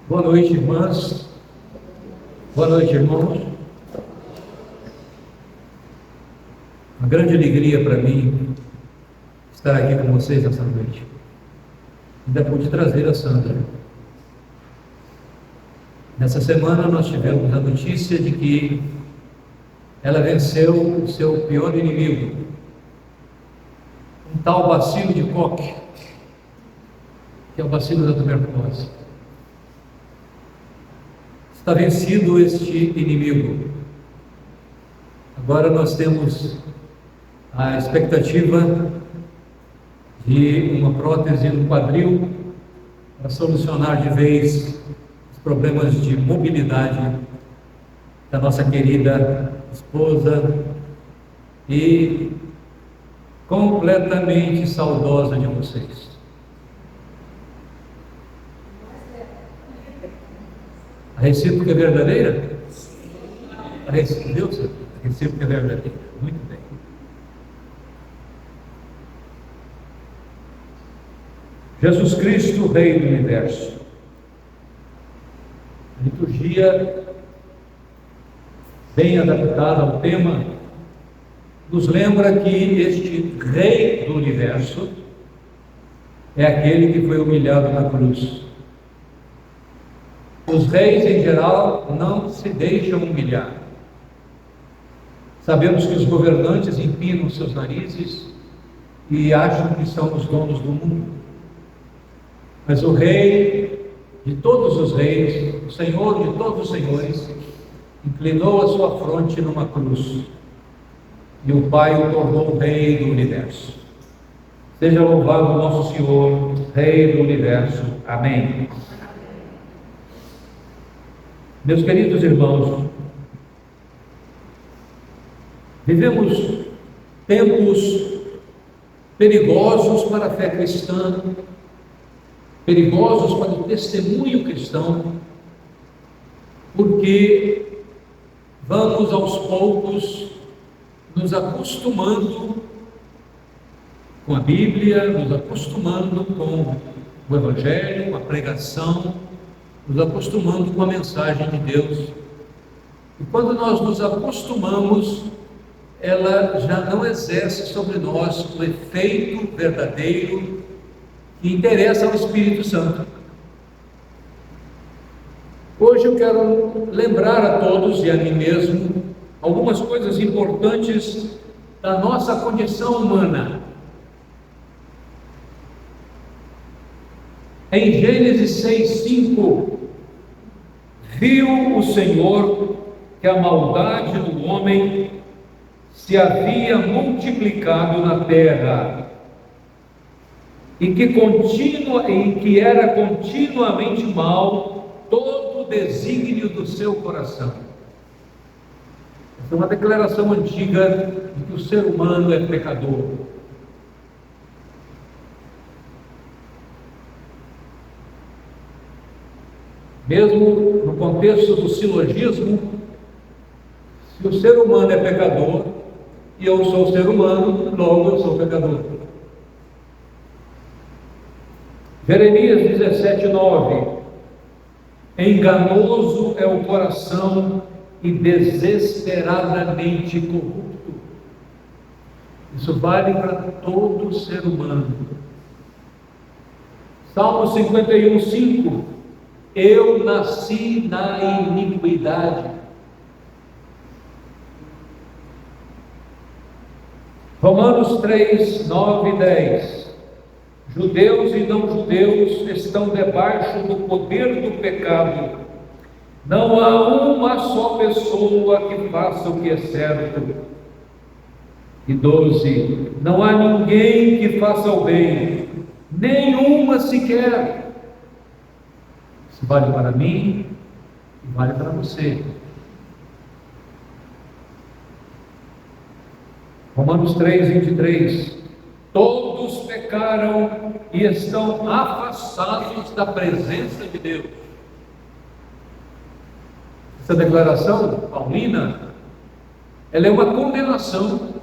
Boa noite, irmãs. Boa noite, irmãos. Uma grande alegria para mim estar aqui com vocês nessa noite. Ainda pude trazer a Sandra. Nessa semana nós tivemos a notícia de que ela venceu o seu pior inimigo, um tal bacilo de Koch, que é o bacilo da tuberculose. Está vencido este inimigo. Agora nós temos a expectativa de uma prótese no quadril para solucionar de vez os problemas de mobilidade da nossa querida esposa e completamente saudosa de vocês. A recíproca é verdadeira? A recíproca é verdadeira. Muito bem. Jesus Cristo, Rei do Universo. A liturgia, bem adaptada ao tema, nos lembra que este Rei do Universo é aquele que foi humilhado na cruz. Os reis, em geral, não se deixam humilhar. Sabemos que os governantes empinam seus narizes e acham que são os donos do mundo. Mas o Rei de todos os reis, o Senhor de todos os senhores, inclinou a sua fronte numa cruz e o Pai o tornou Rei do Universo. Seja louvado nosso Senhor, Rei do Universo. Amém. Meus queridos irmãos, vivemos tempos perigosos para a fé cristã, perigosos para o testemunho cristão, porque vamos aos poucos nos acostumando com a Bíblia, nos acostumando com o Evangelho, com a pregação, nos acostumando com a mensagem de Deus. E quando nós nos acostumamos, ela já não exerce sobre nós o efeito verdadeiro que interessa ao Espírito Santo. Hoje eu quero lembrar a todos e a mim mesmo algumas coisas importantes da nossa condição humana. Em Gênesis 6:5, viu o Senhor que a maldade do homem se havia multiplicado na terra e que era continuamente mal todo o desígnio do seu coração. Essa é uma declaração antiga de que o ser humano é pecador. Mesmo no contexto do silogismo, se o ser humano é pecador e eu sou ser humano, logo eu sou pecador. Jeremias 17:9, enganoso é o coração e desesperadamente corrupto. Isso vale para todo ser humano. Salmo 51:5, eu nasci na iniquidade. Romanos 3:9 e 10, judeus e não judeus estão debaixo do poder do pecado. Não há uma só pessoa que faça o que é certo. E 12, não há ninguém que faça o bem, nenhuma sequer. Isso vale para mim e vale para você. Romanos 3:23, todos pecaram e estão afastados da presença de Deus. Essa declaração paulina, ela é uma condenação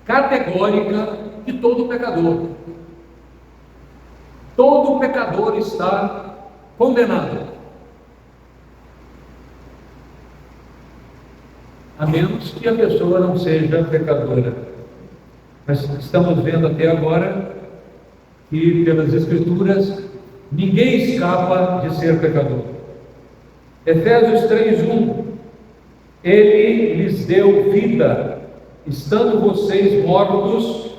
categórica de todo pecador. Todo pecador está condenado. a menos que a pessoa não seja pecadora. Mas estamos vendo até agora que, pelas Escrituras, ninguém escapa de ser pecador. Efésios 3:1: Ele lhes deu vida, estando vocês mortos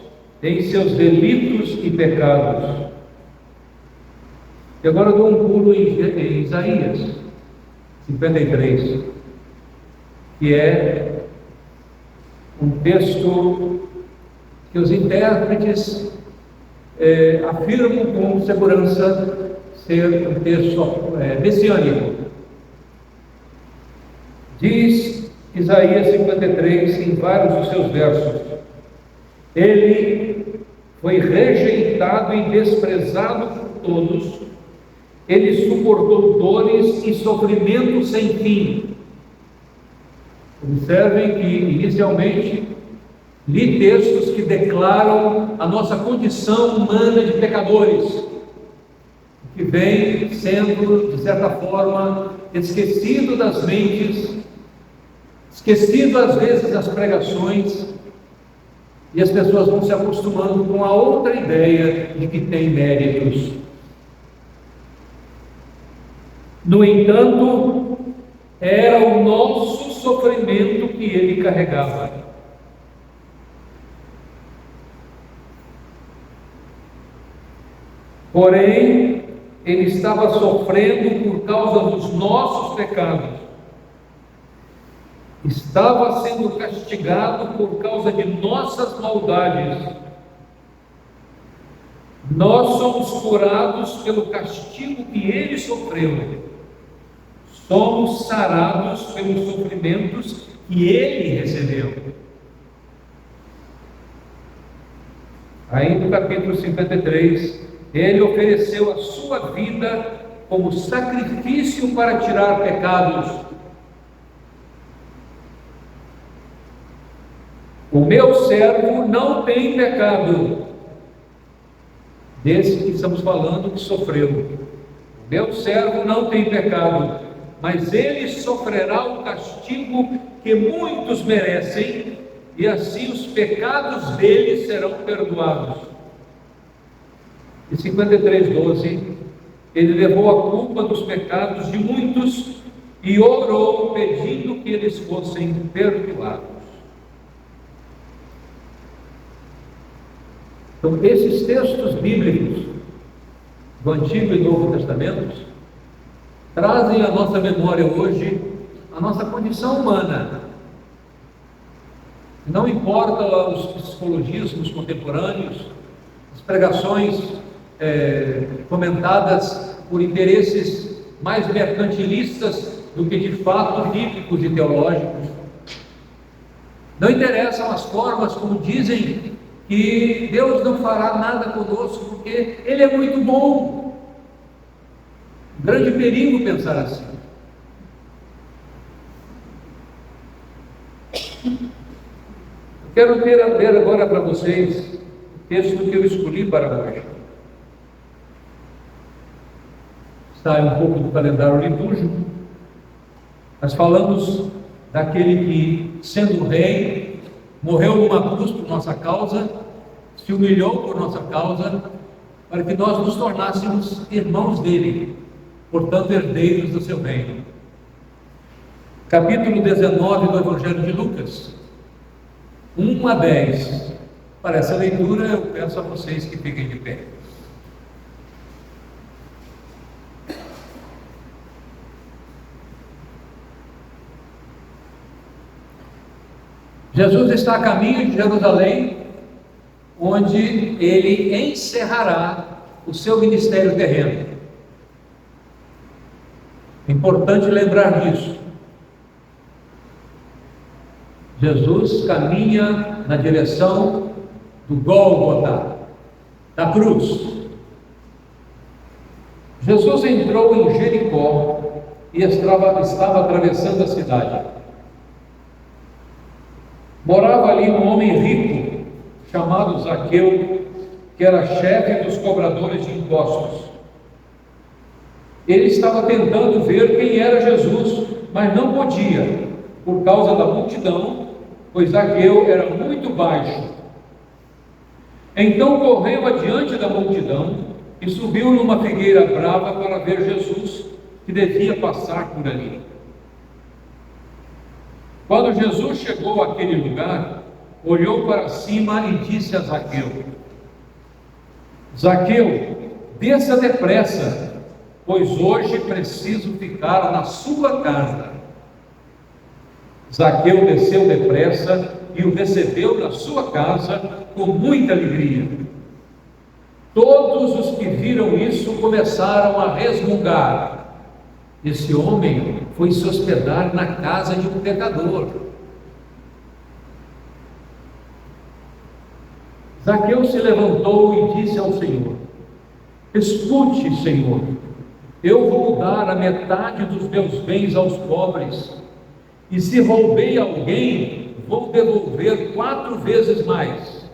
em seus delitos e pecados. E agora eu dou um pulo em Isaías 53, que é um texto que os intérpretes afirmam com segurança ser um texto messiânico. Diz Isaías 53, em vários dos seus versos: Ele foi rejeitado e desprezado por todos, ele suportou dores e sofrimentos sem fim. Observem que, inicialmente, li textos que declaram a nossa condição humana de pecadores, que vem sendo, de certa forma, esquecido das mentes, esquecido às vezes das pregações, e as pessoas vão se acostumando com a outra ideia de que tem méritos. No entanto, era o nosso sofrimento que ele carregava. Porém, ele estava sofrendo por causa dos nossos pecados. Estava sendo castigado por causa de nossas maldades. Nós somos curados pelo castigo que ele sofreu. Somos sarados pelos sofrimentos que ele recebeu. Aí no capítulo 53, ele ofereceu a sua vida como sacrifício para tirar pecados. O meu servo não tem pecado, desse que estamos falando que sofreu. O meu servo não tem pecado, mas ele sofrerá o castigo que muitos merecem, e assim os pecados dele serão perdoados. E 53:12, ele levou a culpa dos pecados de muitos e orou pedindo que eles fossem perdoados. Então, esses textos bíblicos do Antigo e Novo Testamentos trazem à nossa memória hoje a nossa condição humana. Não importa os psicologismos contemporâneos, as pregações comentadas por interesses mais mercantilistas do que de fato bíblicos e teológicos. Não interessam as formas como dizem que Deus não fará nada conosco porque Ele é muito bom. Grande perigo pensar assim. Quero ler agora para vocês o texto que eu escolhi para hoje. Sai um pouco do calendário litúrgico. Nós falamos daquele que, sendo rei, morreu numa cruz por nossa causa, se humilhou por nossa causa, para que nós nos tornássemos irmãos dele, portanto herdeiros do seu reino. Capítulo 19 do Evangelho de Lucas, 1 a 10. Para essa leitura eu peço a vocês que fiquem de pé. Jesus está a caminho de Jerusalém, onde ele encerrará o seu ministério terreno. É importante lembrar disso. Jesus caminha na direção do Gólgota, da cruz. Jesus entrou em Jericó e estava atravessando a cidade. Morava ali um homem rico, chamado Zaqueu, que era chefe dos cobradores de impostos. Ele estava tentando ver quem era Jesus, mas não podia, por causa da multidão, pois Zaqueu era muito baixo. Então correu adiante da multidão e subiu numa figueira brava para ver Jesus, que devia passar por ali. Quando Jesus chegou àquele lugar, olhou para cima e disse a Zaqueu: Zaqueu, desça depressa, pois hoje preciso ficar na sua casa. Zaqueu desceu depressa e o recebeu na sua casa com muita alegria. Todos os que viram isso começaram a resmungar: esse homem foi se hospedar na casa de um pecador. Zaqueu se levantou e disse ao Senhor: escute, Senhor, eu vou dar a metade dos meus bens aos pobres, e se roubei alguém, vou devolver 4 vezes mais.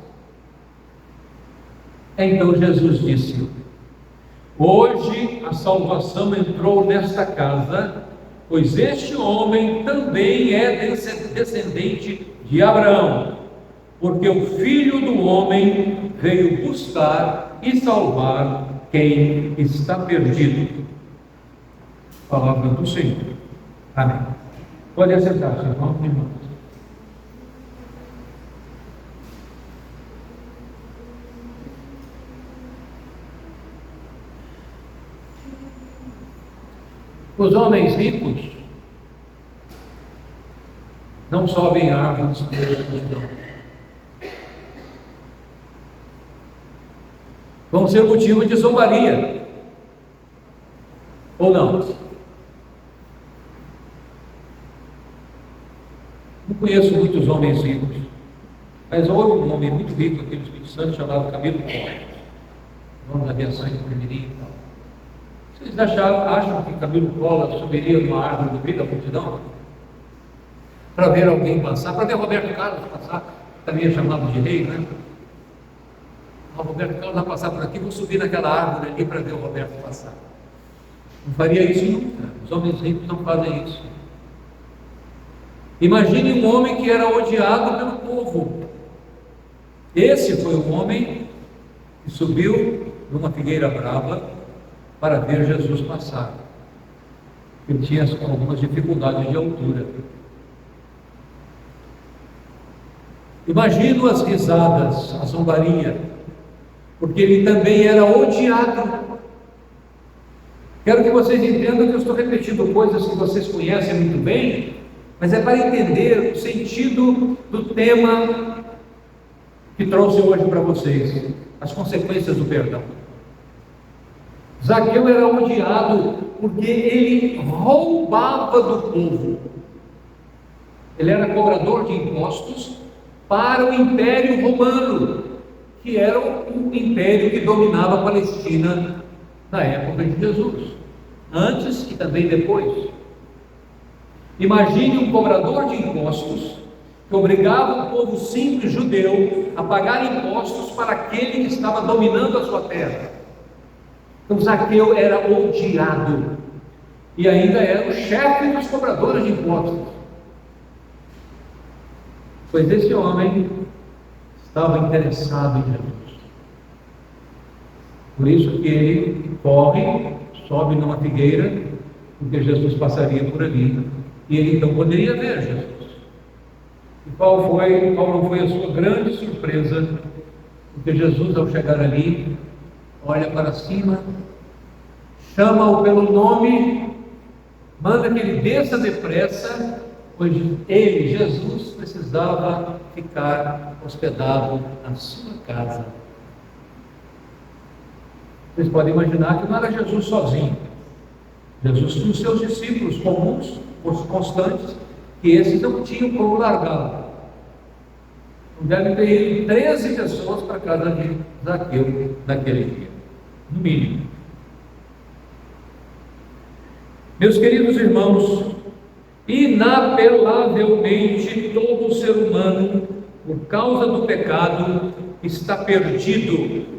Então Jesus disse: hoje a salvação entrou nesta casa, pois este homem também é descendente de Abraão, porque o Filho do Homem veio buscar e salvar quem está perdido. Palavra do Senhor. Amém. Pode assentar-se, irmãos e irmãs. Os homens ricos não sobem árvores por multidão. Vão ser motivo de zombaria. Ou não? Não conheço muitos homens ricos, mas houve um homem muito rico aqui no Espírito Santo chamado Camilo Collor, nome da aviação de Primeira e tal. Vocês acham que Camilo Collor subiria numa árvore do meio da multidão para ver alguém passar, para ver Roberto Carlos passar, também é chamado de rei, né? O Roberto Carlos vai passar por aqui, vou subir naquela árvore ali para ver o Roberto passar. Não faria isso nunca. Os homens ricos não fazem isso. Imagine um homem que era odiado pelo povo. Esse foi um homem que subiu numa figueira brava para ver Jesus passar. Ele tinha algumas dificuldades de altura. Imagino as risadas, a zombaria, porque ele também era odiado. Quero que vocês entendam que eu estou repetindo coisas que vocês conhecem muito bem, mas é para entender o sentido do tema que trouxe hoje para vocês, as consequências do perdão. Zaqueu era odiado porque ele roubava do povo. Ele era cobrador de impostos para o Império Romano, que era o império que dominava a Palestina na época de Jesus, antes e também depois. Imagine um cobrador de impostos que obrigava o povo simples judeu a pagar impostos para aquele que estava dominando a sua terra. Então Zaqueu era odiado e ainda era o chefe dos cobradores de impostos, pois esse homem estava interessado em Jesus. Por isso que ele corre, sobe numa figueira, porque Jesus passaria por ali, e ele então poderia ver Jesus. E qual não foi a sua grande surpresa? Porque Jesus, ao chegar ali, olha para cima, chama-o pelo nome, manda que ele desça depressa, pois ele, Jesus, precisava ficar hospedado na sua casa. Vocês podem imaginar que não era Jesus sozinho. Jesus tinha os seus discípulos comuns, constantes, que esses não tinham como largá-lo. Devem ter ido 13 pessoas para a casa de Zaqueu naquele dia, no mínimo. Meus queridos irmãos, inapelavelmente todo ser humano, por causa do pecado, está perdido,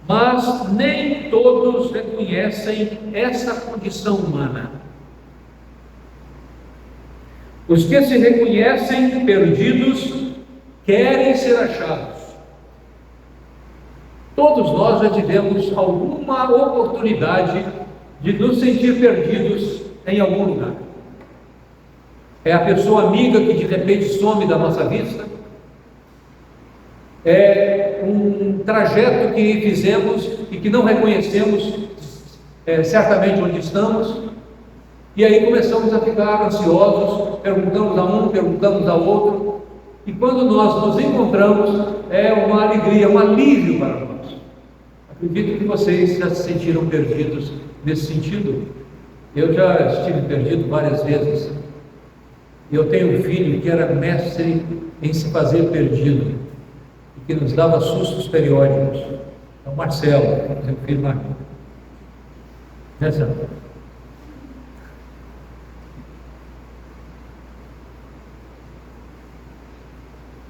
mas nem todos reconhecem essa condição humana. Os que se reconhecem perdidos querem ser achados. Todos nós já tivemos alguma oportunidade de nos sentir perdidos em algum lugar. É a pessoa amiga que de repente some da nossa vista. É um trajeto que fizemos e que não reconhecemos certamente onde estamos. E aí começamos a ficar ansiosos, perguntamos a um, perguntamos ao outro. E quando nós nos encontramos, é uma alegria, um alívio para nós. Acredito que vocês já se sentiram perdidos nesse sentido. Eu já estive perdido várias vezes. Eu tenho um filho que era mestre em se fazer perdido e que nos dava sustos periódicos. É o Marcelo, meu filho Marcelo.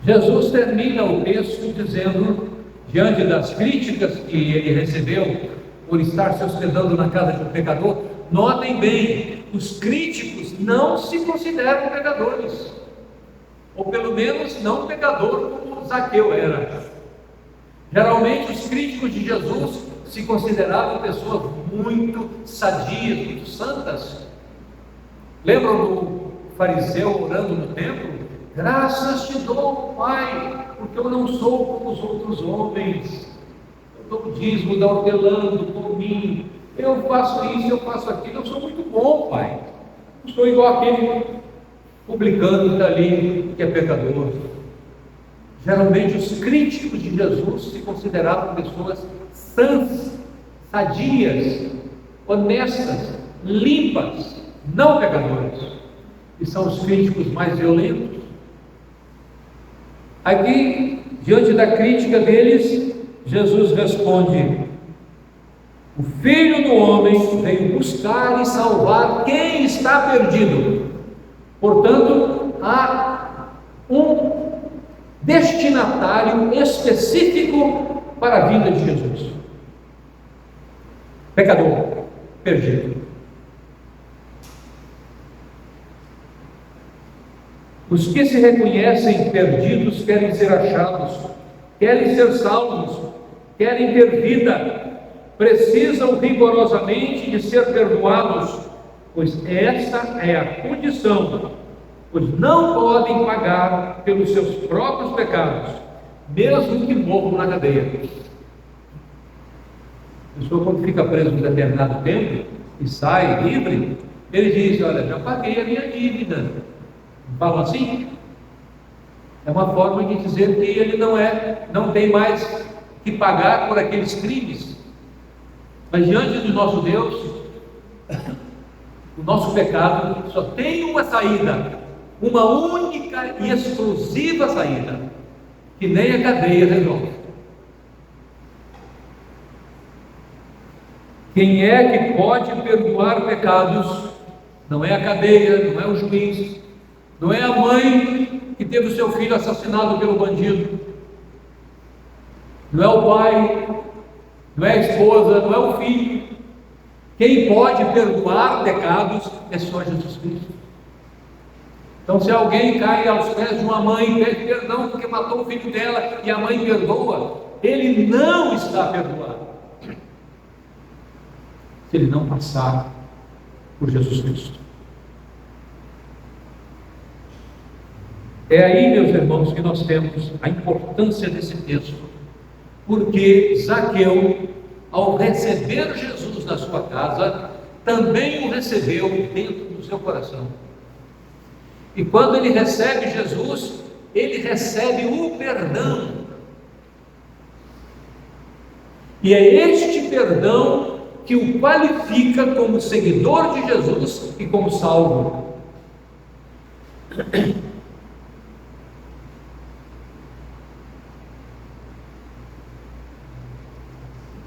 Jesus termina o texto dizendo, diante das críticas que ele recebeu por estar se hospedando na casa de um pecador, notem bem, os críticos não se consideram pecadores, ou pelo menos não pecador como Zaqueu era. Geralmente os críticos de Jesus se consideravam pessoas muito sadias, muito santas. Lembram do fariseu orando no templo? Graças te dou, Pai, porque eu não sou como os outros homens. Eu dou o dízimo da hortelã, do cominho, eu faço isso, eu faço aquilo, eu sou muito bom, Pai. Não sou igual aquele publicano que está ali, que é pecador. Geralmente os críticos de Jesus se consideravam pessoas sãs, sadias, honestas, limpas, não pecadores. E são os críticos mais violentos. Aqui, diante da crítica deles, Jesus responde: o Filho do Homem veio buscar e salvar quem está perdido. Portanto, há um destinatário específico para a vinda de Jesus: pecador perdido. Os que se reconhecem perdidos querem ser achados, querem ser salvos, querem ter vida, precisam rigorosamente de ser perdoados, pois essa é a condição, pois não podem pagar pelos seus próprios pecados, mesmo que morram na cadeia. A pessoa, quando fica preso um determinado tempo e sai livre, ele diz: olha, já paguei a minha dívida. Falam assim? É uma forma de dizer que ele não tem mais que pagar por aqueles crimes. Mas diante do nosso Deus, o nosso pecado só tem uma saída, uma única e exclusiva saída, que nem a cadeia resolve. Quem é que pode perdoar pecados? Não é a cadeia, não é o juiz, não é a mãe que teve o seu filho assassinado pelo bandido, não é o pai, não é a esposa, não é o filho. Quem pode perdoar pecados é só Jesus Cristo. Então, se alguém cai aos pés de uma mãe e pede perdão porque matou o filho dela e a mãe perdoa, ele não está perdoado, se ele não passar por Jesus Cristo. É aí, meus irmãos, que nós temos a importância desse texto, porque Zaqueu, ao receber Jesus na sua casa, também o recebeu dentro do seu coração. E quando ele recebe Jesus, ele recebe o perdão. E é este perdão que o qualifica como seguidor de Jesus e como salvo.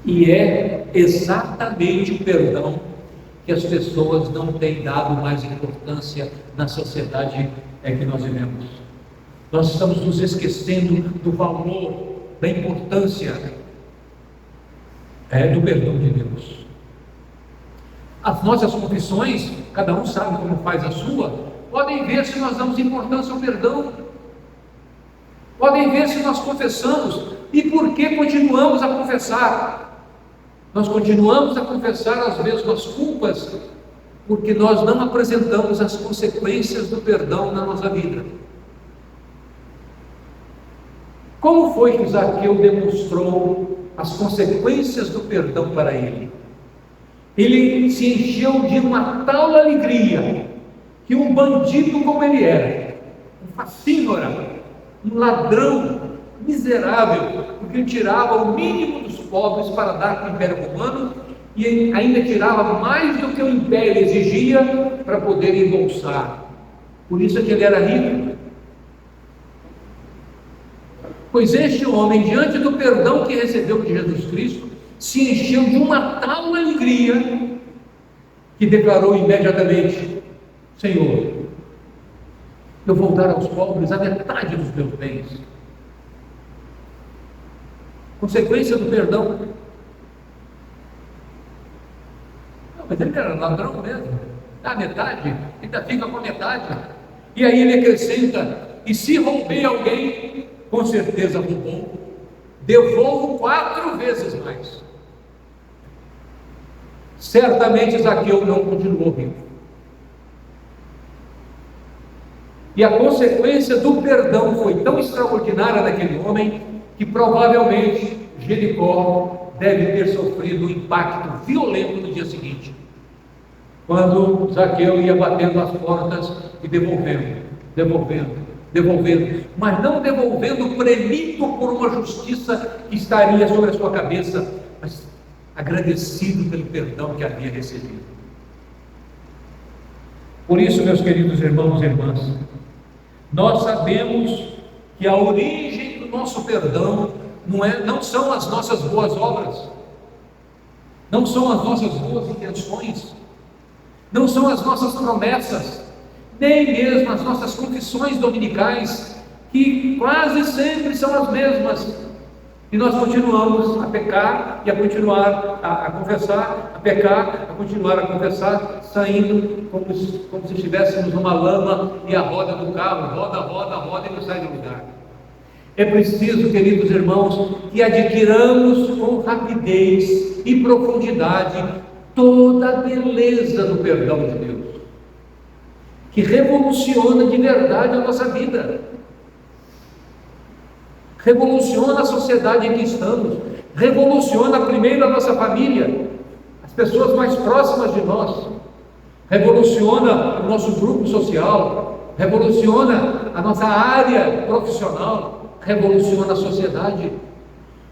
E é exatamente o perdão que as pessoas não têm dado mais importância na sociedade que nós vivemos. Nós estamos nos esquecendo do valor, da importância do perdão de Deus. As nossas confissões, cada um sabe como faz a sua, podem ver se nós damos importância ao perdão, podem ver se nós confessamos e por que continuamos a confessar. Nós continuamos a confessar as mesmas culpas porque nós não apresentamos as consequências do perdão na nossa vida. Como foi que Zaqueu demonstrou as consequências do perdão para ele? Ele se encheu de uma tal alegria que um bandido como ele era, um facínora, um ladrão miserável, porque ele tirava o mínimo dos pobres para dar para o Império Romano e ainda tirava mais do que o Império exigia para poder embolsar. Por isso é que ele era rico. Pois este homem, diante do perdão que recebeu de Jesus Cristo, se encheu de uma tal alegria que declarou imediatamente: Senhor, eu vou dar aos pobres a metade dos meus bens. Consequência do perdão. Não, mas ele era ladrão mesmo. Dá a metade, ainda fica com a metade. E aí ele acrescenta: e se roubei alguém, com certeza roubou, devolvo 4 vezes mais. Certamente Zaqueu não continuou rico. E a consequência do perdão foi tão extraordinária naquele homem que provavelmente Jericó deve ter sofrido um impacto violento no dia seguinte, quando Zaqueu ia batendo as portas e devolvendo, mas não devolvendo premido por uma justiça que estaria sobre a sua cabeça, mas agradecido pelo perdão que havia recebido. Por isso, meus queridos irmãos e irmãs, nós sabemos que a origem do nosso perdão não são as nossas boas obras, não são as nossas boas intenções, não são as nossas promessas, nem mesmo as nossas confissões dominicais, que quase sempre são as mesmas, e nós continuamos a pecar e a continuar a confessar, a pecar, a continuar a confessar, saindo como se estivéssemos numa lama e a roda do carro roda e não sai do lugar. É preciso, queridos irmãos, que adquiramos com rapidez e profundidade toda a beleza do perdão de Deus, que revoluciona de verdade a nossa vida, revoluciona a sociedade em que estamos, revoluciona primeiro a nossa família, as pessoas mais próximas de nós, revoluciona o nosso grupo social, revoluciona a nossa área profissional, revoluciona a sociedade,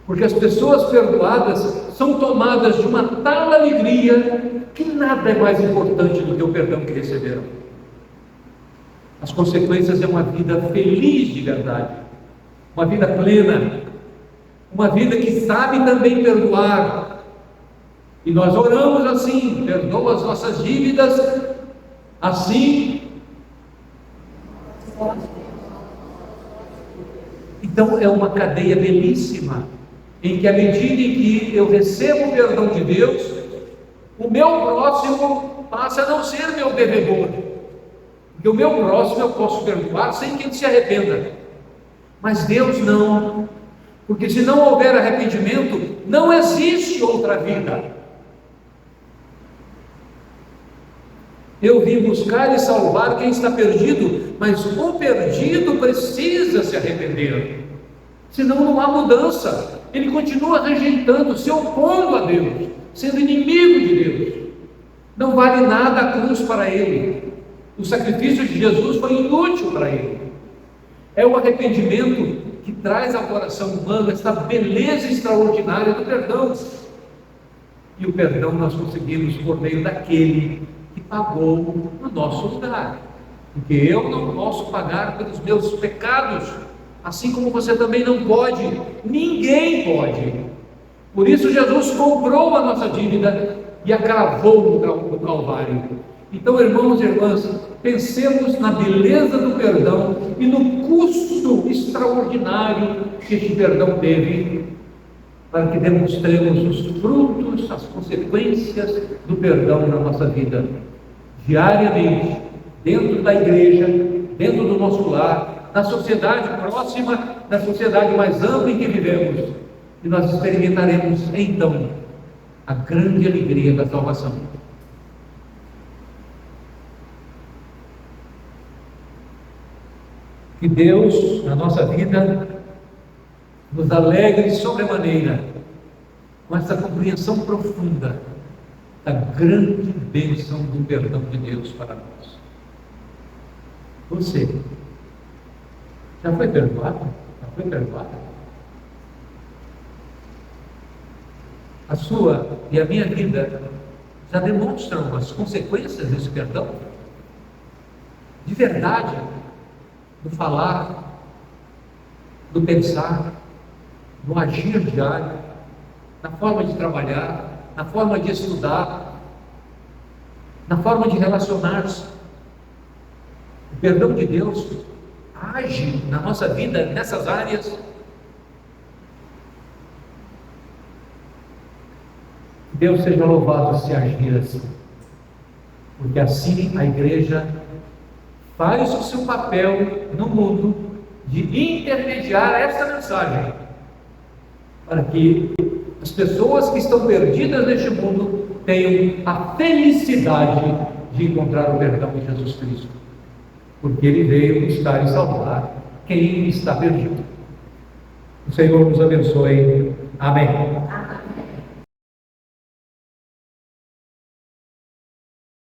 porque as pessoas perdoadas são tomadas de uma tal alegria que nada é mais importante do que o perdão que receberam. As consequências é uma vida feliz de verdade, uma vida plena, uma vida que sabe também perdoar. E nós oramos assim: perdoa as nossas dívidas, assim. Então é uma cadeia belíssima, em que à medida em que eu recebo o perdão de Deus, o meu próximo passa a não ser meu devedor, porque o meu próximo eu posso perdoar sem que ele se arrependa, mas Deus não, porque se não houver arrependimento, não existe outra vida. Eu vim buscar e salvar quem está perdido, mas o perdido precisa se arrepender, senão não há mudança. Ele continua rejeitando, se opondo a Deus, sendo inimigo de Deus. Não vale nada a cruz para ele, o sacrifício de Jesus foi inútil para ele. É o arrependimento que traz ao coração humano essa beleza extraordinária do perdão. E o perdão nós conseguimos por meio daquele que pagou no nosso lugar, porque eu não posso pagar pelos meus pecados, assim como você também não pode, ninguém pode. Por isso Jesus comprou a nossa dívida e a cravou no Calvário. Então, irmãos e irmãs, pensemos na beleza do perdão e no custo extraordinário que este perdão teve, para que demonstremos os frutos, as consequências do perdão na nossa vida, diariamente, dentro da igreja, dentro do nosso lar, na sociedade próxima, na sociedade mais ampla em que vivemos, e nós experimentaremos então a grande alegria da salvação. Que Deus, na nossa vida, nos alegre sobremaneira com essa compreensão profunda da grande bênção do perdão de Deus para nós. Você já foi perdoado? Já foi perdoado? A sua e a minha vida já demonstram as consequências desse perdão? De verdade, do falar, do pensar, do agir diário, na forma de trabalhar, na forma de estudar, na forma de relacionar-se. O perdão de Deus age na nossa vida nessas áreas. Deus seja louvado se agir assim, porque assim a igreja faz o seu papel no mundo de intermediar essa mensagem, para que as pessoas que estão perdidas neste mundo tenham a felicidade de encontrar o perdão de Jesus Cristo, porque Ele veio buscar e salvar quem está perdido. O Senhor nos abençoe. Amém.